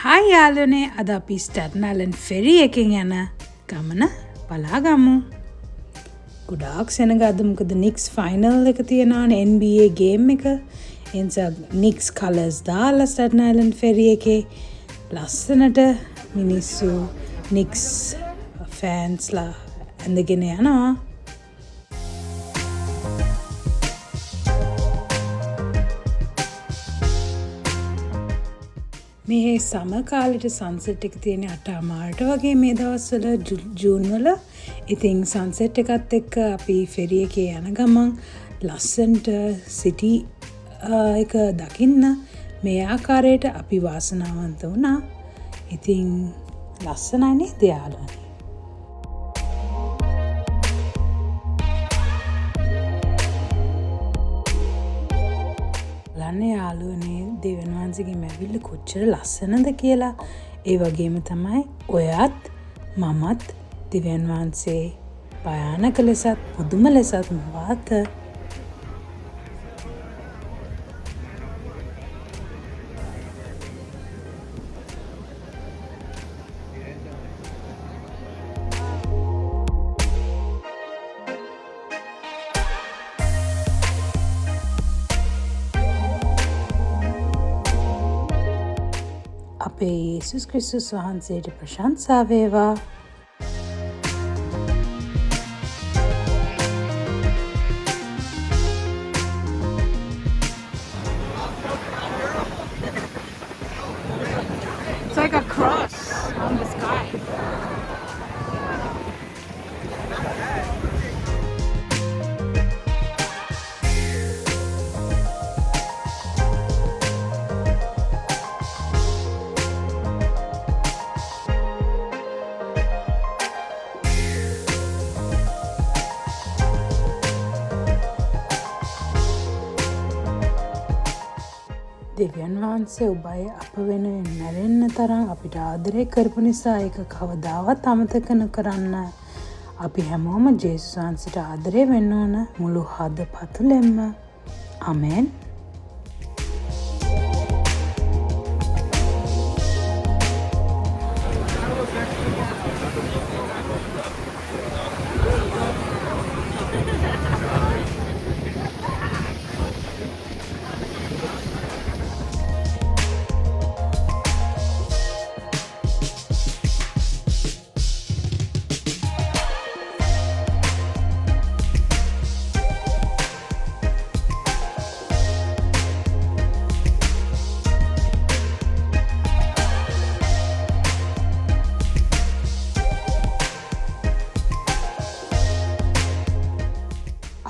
Hi යාළුවනේ අද අපි ස්ටැටන් අයිලන්ඩ් ෆෙරි එකෙන් යන ගමන බලාගමු. ගොඩාක් සෙනග අද මොකද නික්ස් ෆයිනල් එක තියෙනවානේ NBA ගේම් එක. එනිසා නික්ස් කලර්ස් දාලා ස්ටැටන් අයිලන්ඩ් ෆෙරි එකේ ලස්සනට මිනිස්සු නික්ස් ෆෑන්ස්ලා ඇඳගෙන යනවා. මේ සමර් කාලෙට සන්සෙට් එක තියෙන 8:00 වගේ මේ දවස්වල ජූන් වල. ඉතින් සන්සෙට් එකත් එක්ක අපි ෆෙරි එකේ යන ගමන් ලස්සනට සිටි එක දකින්න මේ ආකාරයට අපි වාසනාවන්ත වුණා. ඉතින් ලස්සනයි නේද යාළුවනේ? ලන්නේ යාළුවනේ දෙවියන් වහන්සේගේ මැවිල්ල කොච්චර ලස්සනද කියලා. ඒ වගේම තමයි ඔයත් මමත් දෙවියන් වහන්සේ භයානක ලෙසත් පුදුම ලෙසත් මවාත. අපේ යේසුස් ක්‍රිස්තුස් වහන්සේට ප්‍රශංසා වේවා. It's like a cross on the sky. දෙවියන් වහන්සේ ඔබයි අප වෙනුවෙන් මැරෙන්න තරම් අපිට ආදරය කරපු නිසා ඒක කවදාවත් අමතක නොකරන්න. අපි හැමෝම ජේසුස් වහන්සේට ආදරය වෙන්න ඕන මුළු හදපතුලෙන්ම. ආමෙන්.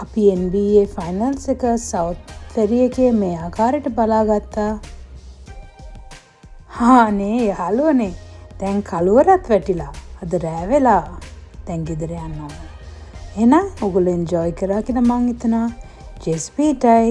අපි NBA ෆයිනල්ස් එක සවුත් ෆෙරි එකේ මේ ආකාරයට බලාගත්තා. හානේ යාළුවනේ දැන් කළුවරත් වැටිලා අද රෑ වෙලා දැන් ගෙදර යන්න ඕන. එහෙනම් ඔයගොල්ලෝ එන්ජොයි කරා කියලා මං හිතනවා. ජේස් පීටයි.